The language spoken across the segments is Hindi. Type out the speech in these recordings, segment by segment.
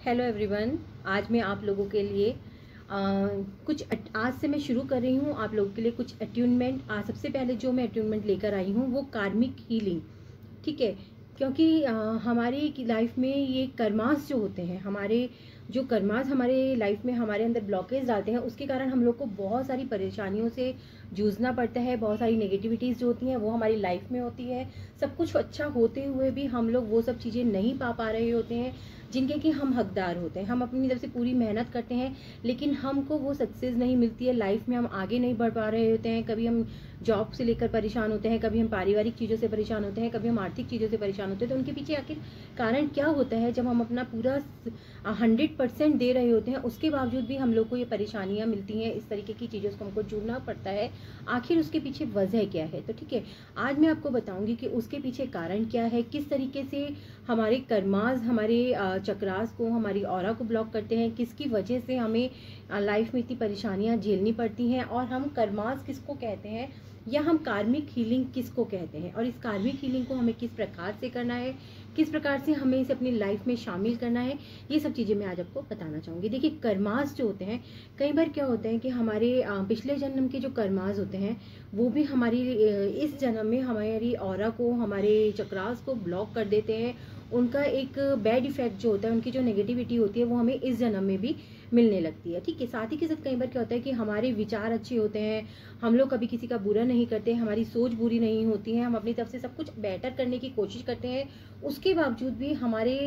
Hello everyone. आज मैं आप लोगों के लिए आज से मैं शुरू कर रही हूँ आप लोगों के लिए कुछ अट्यूनमेंट। आज सबसे पहले जो मैं अट्यूनमेंट लेकर आई हूँ वो कार्मिक हीलिंग, ठीक है। क्योंकि हमारी लाइफ में ये कर्मास जो होते हैं, हमारे जो कर्मास हमारे लाइफ में हमारे अंदर ब्लॉकेज डालते हैं, उसके कारण हम लोग को बहुत सारी परेशानियों से जूझना पड़ता है। बहुत सारी नेगेटिविटीज़ जो होती हैं वो हमारी लाइफ में होती है। सब कुछ अच्छा होते हुए भी हम लोग वो सब चीज़ें नहीं पा रहे होते हैं जिनके कि हम हकदार होते हैं। हम अपनी तरफ से पूरी मेहनत करते हैं लेकिन हमको वो सक्सेस नहीं मिलती है। लाइफ में हम आगे नहीं बढ़ पा रहे होते हैं। कभी हम जॉब से लेकर परेशान होते हैं, कभी हम पारिवारिक चीज़ों से परेशान होते हैं, कभी हम आर्थिक चीज़ों से परेशान होते हैं। तो उनके पीछे आखिर कारण क्या होता है? जब हम अपना पूरा 100% दे रहे होते हैं उसके बावजूद भी हम लोग को ये परेशानियां मिलती हैं, इस तरीके की चीज़ों से हमको जूझना पड़ता है। आखिर उसके पीछे वजह क्या है? तो ठीक है, आज मैं आपको बताऊंगी कि उसके पीछे कारण क्या है, किस तरीके से हमारे कर्मास हमारे चक्रास को, हमारी ऑरा को ब्लॉक करते हैं, किसकी वजह से हमें लाइफ में इतनी परेशानियां झेलनी पड़ती हैं, और हम कर्मास किसको कहते हैं या हम कार्मिक हीलिंग किसको कहते हैं, और इस कार्मिक हीलिंग को हमें किस प्रकार से करना है, किस प्रकार से हमें इसे अपनी लाइफ में शामिल करना है, ये सब चीज़ें मैं आज आपको बताना चाहूँगी। देखिए, कर्मास जो होते हैं, कई बार क्या होता है कि हमारे पिछले जन्म के जो कर्मास होते हैं वो भी हमारी इस जन्म में हमारी ऑरा को, हमारे चक्रास को ब्लॉक कर देते हैं। उनका एक बैड इफेक्ट जो होता है, उनकी जो नेगेटिविटी होती है वो हमें इस जन्म में भी मिलने लगती है, ठीक है। साथ ही के साथ कई बार क्या होता है कि हमारे विचार अच्छे होते हैं, हम लोग कभी किसी का बुरा नहीं करते, हमारी सोच बुरी नहीं होती है, हम अपनी तरफ से सब कुछ बेटर करने की कोशिश करते हैं। उसके बावजूद भी हमारे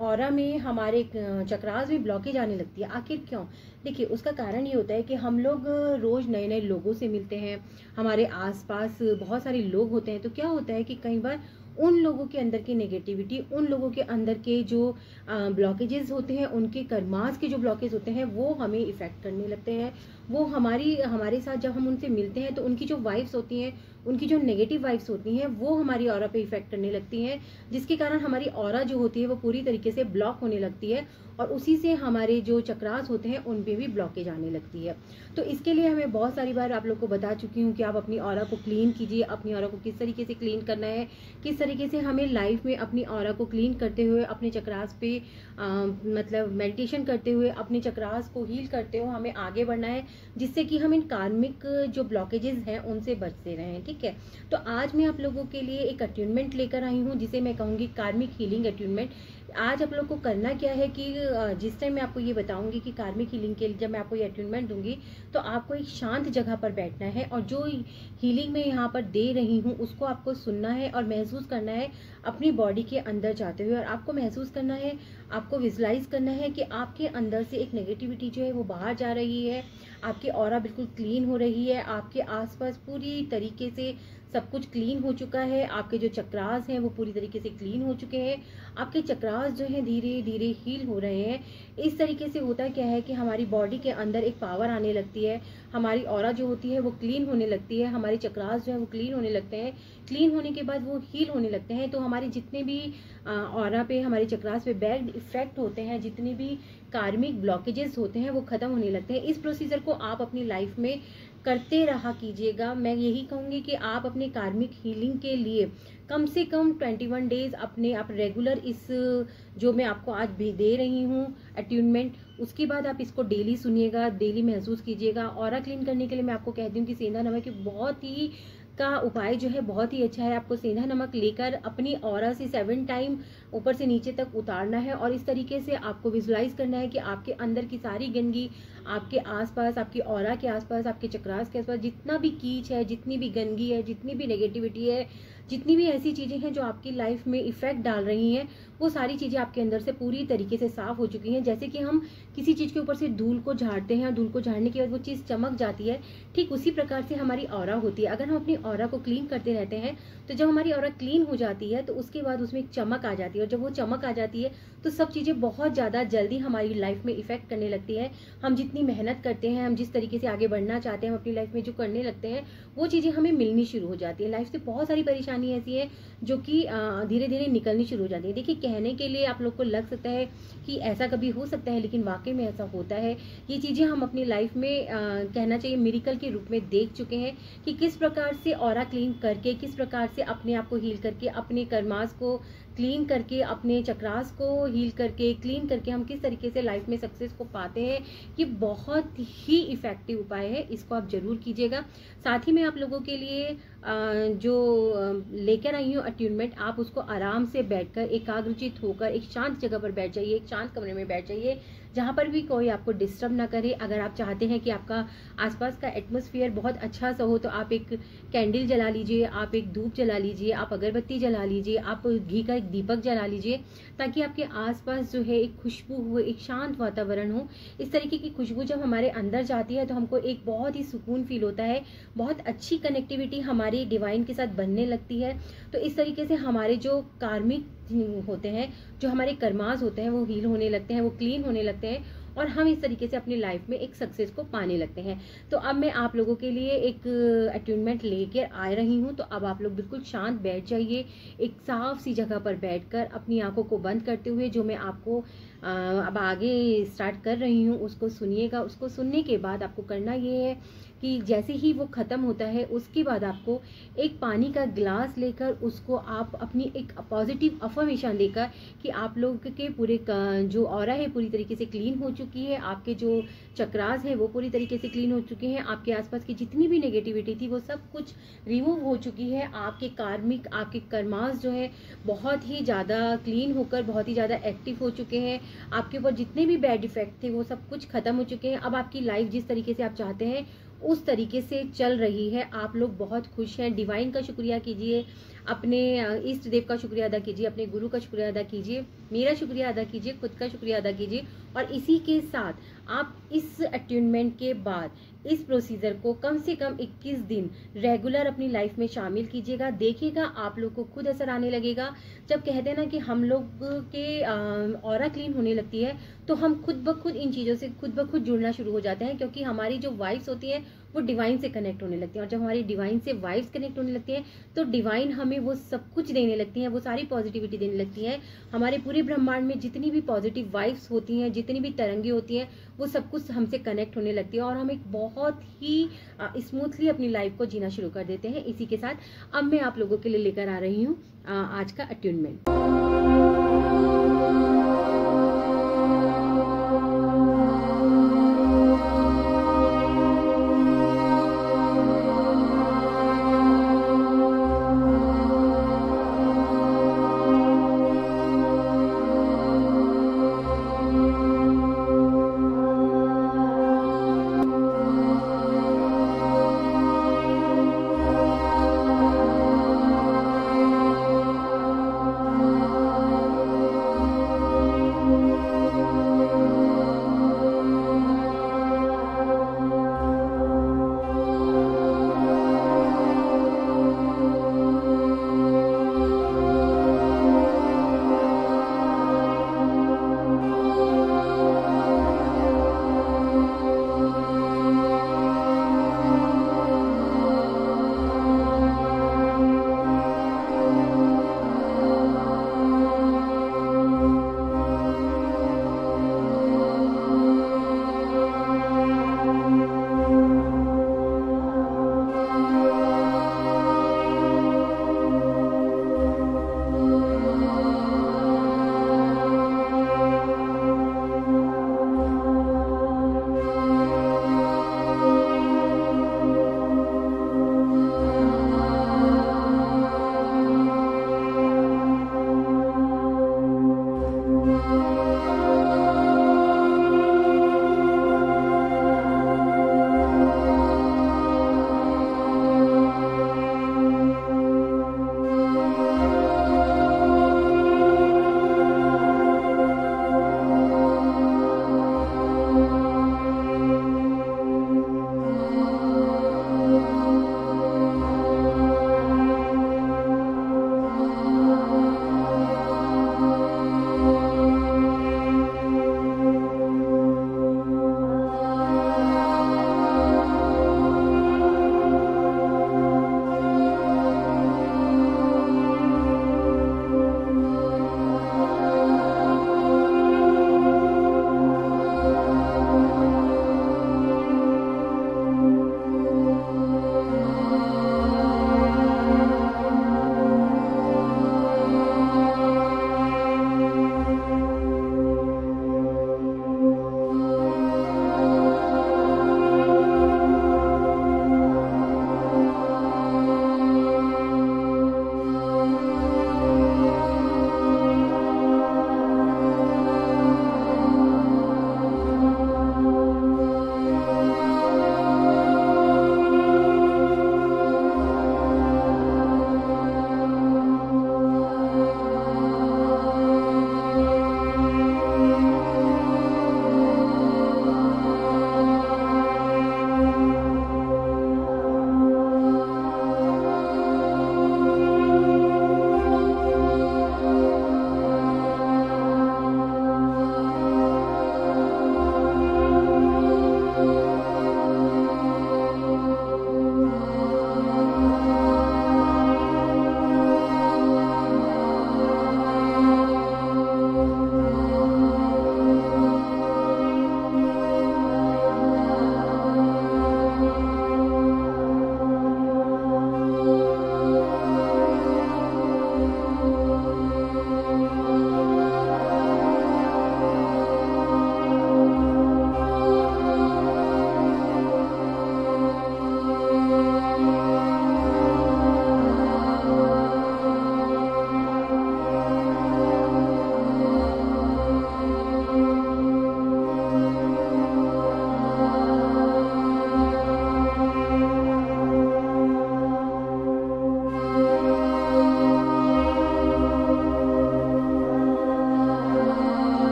ऑरा में, हमारे चक्रास में ब्लॉकेज आने लगती है। आखिर क्यों? देखिए, उसका कारण ये होता है कि हम लोग रोज नए नए लोगों से मिलते हैं, हमारे आसपास बहुत सारे लोग होते हैं। तो क्या होता है कि कई बार उन लोगों के अंदर की नेगेटिविटी, उन लोगों के अंदर के जो ब्लॉकेजेस होते हैं, उनके कर्मास के जो ब्लॉकेज होते हैं वो हमें इफेक्ट करने लगते हैं। वो हमारे साथ जब हम उनसे मिलते हैं तो उनकी जो वाइब्स होती हैं, उनकी जो नेगेटिव वाइब्स होती हैं वो हमारी ऑरा पे इफेक्ट करने लगती हैं, जिसके कारण हमारी ऑरा जो होती है वो पूरी तरीके से ब्लॉक होने लगती है, और उसी से हमारे जो चक्रास होते हैं उन पे भी ब्लॉकेज आने लगती है। तो इसके लिए हमें बहुत सारी बार आप लोग को बता चुकी हूँ कि आप अपनी ऑरा को क्लीन कीजिए। अपनी ऑरा को किस तरीके से क्लीन करना है, किस तरीके से हमें लाइफ में अपनी ऑरा को क्लीन करते हुए, अपने चक्रास पे मतलब मेडिटेशन करते हुए, अपने चक्रास को हील करते हुए हमें आगे बढ़ना है, जिससे कि हम इन कार्मिक जो ब्लॉकेजेस हैं उनसे बचते रहें, ठीक है। तो आज मैं आप लोगों के लिए एक अट्यूनमेंट लेकर आई हूँ जिसे मैं कहूँगी कार्मिक हीलिंग अट्यूनमेंट। आज आप लोग को करना क्या है कि जिस टाइम मैं आपको ये बताऊंगी कि कार्मिक हीलिंग के लिए जब मैं आपको ये अट्यूनमेंट दूंगी तो आपको एक शांत जगह पर बैठना है, और जो हीलिंग मैं यहाँ पर दे रही हूँ उसको आपको सुनना है और महसूस करना है अपनी बॉडी के अंदर जाते हुए। और आपको महसूस करना है, आपको विजुलाइज करना है कि आपके अंदर से एक नेगेटिविटी जो है वो बाहर जा रही है, आपकी ऑरा बिल्कुल क्लीन हो रही है, आपके आसपास पूरी तरीके से सब कुछ क्लीन हो चुका है, आपके जो चक्रास हैं वो पूरी तरीके से क्लीन हो चुके हैं, आपके चक्रास जो हैं धीरे धीरे हील हो रहे हैं। इस तरीके से होता क्या है कि हमारी बॉडी के अंदर एक पावर आने लगती है, हमारी ऑरा जो होती है वो क्लीन होने लगती है, हमारे चक्रास जो है वो क्लीन होने लगते हैं। क्लीन होने के बाद वो हील होने लगते हैं। तो हमारे जितने भी ऑरा पे, हमारे चक्रास पे बैड इफेक्ट होते हैं, जितने भी कार्मिक ब्लॉकेजेस होते हैं वो खत्म होने लगते हैं। इस प्रोसीजर को आप अपनी लाइफ में करते रहा कीजिएगा। मैं यही कहूँगी कि आप अपने कार्मिक हीलिंग के लिए कम से कम 21 डेज अपने आप रेगुलर इस जो मैं आपको आज भी दे रही हूँ अट्यूनमेंट, उसके बाद आप इसको डेली सुनिएगा, डेली महसूस कीजिएगा। ऑरा क्लीन करने के लिए मैं आपको कहती हूँ कि सेंधा नमक बहुत ही का उपाय जो है बहुत ही अच्छा है। आपको सेंधा नमक लेकर अपनी ऑरा से 7 टाइम ऊपर से नीचे तक उतारना है, और इस तरीके से आपको विजुलाइज करना है कि आपके अंदर की सारी गंदगी, आपके आसपास, आपकी ऑरा के आसपास, आपके चक्रास के आसपास जितना भी कीच है, जितनी भी गंदगी है, जितनी भी नेगेटिविटी है, जितनी भी ऐसी चीज़ें हैं जो आपकी लाइफ में इफेक्ट डाल रही हैं, वो सारी चीज़ें आपके अंदर से पूरी तरीके से साफ हो चुकी हैं। जैसे कि हम किसी चीज़ के ऊपर से धूल को झाड़ते हैं और धूल को झाड़ने के बाद वो चीज़ चमक जाती है, ठीक उसी प्रकार से हमारी ऑरा होती है। अगर हम अपनी ऑरा को क्लीन करते रहते हैं तो जब हमारी ऑरा क्लीन हो जाती है तो उसके बाद उसमें एक चमक आ जाती है, और जब वो चमक आ जाती है तो सब चीज़ें बहुत ज़्यादा जल्दी हमारी लाइफ में इफेक्ट करने लगती है। हम जितनी मेहनत करते हैं, हम जिस तरीके से आगे बढ़ना चाहते हैं, हम अपनी लाइफ में जो करने लगते हैं वो चीज़ें हमें मिलनी शुरू हो जाती है। लाइफ से बहुत सारी परेशानी ऐसी है जो कि धीरे धीरे निकलनी शुरू हो जाती है। देखिए, कहने के लिए आप लोग को लग सकता है कि ऐसा कभी हो सकता है, लेकिन वाकई में ऐसा होता है। ये चीज़ें हम अपनी लाइफ में कहना चाहिए मिरेकल के रूप में देख चुके हैं कि किस प्रकार से ऑरा क्लीन करके, किस प्रकार से अपने आप को हील करके, अपने कर्मास को क्लीन करके, अपने चक्रास को हील करके, क्लीन करके हम किस तरीके से लाइफ में सक्सेस को पाते हैं, ये बहुत ही इफ़ेक्टिव उपाय है। इसको आप ज़रूर कीजिएगा। साथ ही मैं आप लोगों के लिए जो लेकर आई हूँ अट्यूनमेंट, आप उसको आराम से बैठकर एकाग्रचित होकर एक शांत जगह पर बैठ जाइए, एक शांत कमरे में बैठ जाइए जहाँ पर भी कोई आपको डिस्टर्ब ना करे। अगर आप चाहते हैं कि आपका आसपास का एटमॉस्फेयर बहुत अच्छा सा हो तो आप एक कैंडल जला लीजिए, आप एक धूप जला लीजिए, आप अगरबत्ती जला लीजिए, आप घी का एक दीपक जला लीजिए, ताकि आपके आसपास जो है एक खुशबू हो, एक शांत वातावरण हो। इस तरीके की खुशबू जब हमारे अंदर जाती है तो हमको एक बहुत ही सुकून फील होता है, बहुत अच्छी कनेक्टिविटी हमारी डिवाइन के साथ बनने लगती है। तो इस तरीके से हमारे जो कार्मिक होते हैं, जो हमारे कर्मास होते हैं, वो हील होने लगते हैं, वो क्लीन होने लगते हैं और हम इस तरीके से अपनी लाइफ में एक सक्सेस को पाने लगते हैं। तो अब मैं आप लोगों के लिए एक अट्यूनमेंट लेकर आ रही हूँ। तो अब आप लोग बिल्कुल शांत बैठ जाइए, एक साफ सी जगह पर बैठकर अपनी आंखों को बंद करते हुए जो मैं आपको अब आगे स्टार्ट कर रही हूँ उसको सुनिएगा। उसको सुनने के बाद आपको करना ये है कि जैसे ही वो ख़त्म होता है उसके बाद आपको एक पानी का गिलास लेकर उसको आप अपनी एक पॉजिटिव अफर्मेशन देकर कि आप लोग के पूरे जो ऑरा है पूरी तरीके से क्लीन हो चुकी है, आपके जो चक्रास है वो पूरी तरीके से क्लीन हो चुके हैं, आपके आसपास की जितनी भी नेगेटिविटी थी वो सब कुछ रिमूव हो चुकी है, आपके कार्मिक, आपके कर्मास जो है बहुत ही ज़्यादा क्लीन होकर बहुत ही ज़्यादा एक्टिव हो चुके हैं, आपके ऊपर जितने भी बैड इफेक्ट थे वो सब कुछ ख़त्म हो चुके हैं। अब आपकी लाइफ जिस तरीके से आप चाहते हैं उस तरीके से चल रही है। आप लोग बहुत खुश हैं। डिवाइन का शुक्रिया कीजिए, अपने इष्ट देव का शुक्रिया अदा कीजिए, अपने गुरु का शुक्रिया अदा कीजिए, मेरा शुक्रिया अदा कीजिए, खुद का शुक्रिया अदा कीजिए। और इसी के साथ आप इस अट्यूनमेंट के बाद इस प्रोसीजर को कम से कम 21 दिन रेगुलर अपनी लाइफ में शामिल कीजिएगा। देखिएगा आप लोग को खुद असर आने लगेगा। जब कहते हैं ना कि हम लोग के ऑरा क्लीन होने लगती है तो हम खुद ब खुद इन चीज़ों से खुद ब खुद जुड़ना शुरू हो जाते हैं, क्योंकि हमारी जो वाइब्स होती हैं वो डिवाइन से कनेक्ट होने लगती हैं। और जब हमारी डिवाइन से वाइब्स कनेक्ट होने लगती हैं तो डिवाइन हमें वो सब कुछ देने लगती हैं, वो सारी पॉजिटिविटी देने लगती हैं। हमारे पूरे ब्रह्मांड में जितनी भी पॉजिटिव वाइब्स होती हैं, जितनी भी तरंगे होती हैं, वो सब कुछ हमसे कनेक्ट होने लगती है और हम एक बहुत ही स्मूथली अपनी लाइफ को जीना शुरू कर देते हैं। इसी के साथ अब मैं आप लोगों के लिए लेकर आ रही हूँ आज का अट्यूनमेंट।